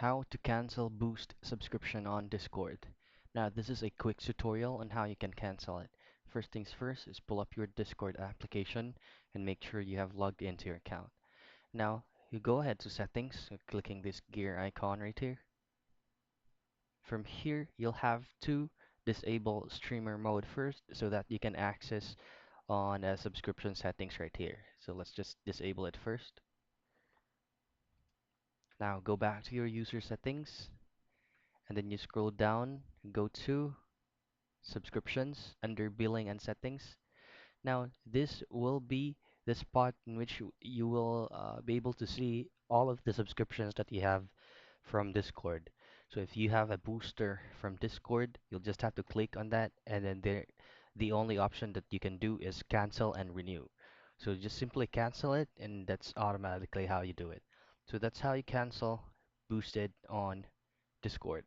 How to cancel Boost subscription on Discord. Now, this is a quick tutorial on how you can cancel it. First things first is pull up your Discord application and make sure you have logged into your account. Now, you go ahead to settings, clicking this gear icon right here. From here, you'll have to disable streamer mode first so that you can access on subscription settings right here. So let's just disable it first. Now go back to your user settings and then you scroll down, go to subscriptions under billing and settings. Now, this will be the spot in which you will be able to see all of the subscriptions that you have from Discord. So if you have a booster from Discord, you'll just have to click on that, and then the only option that you can do is cancel and renew. So just simply cancel it, and that's automatically how you do it. So that's how you cancel boosted on Discord.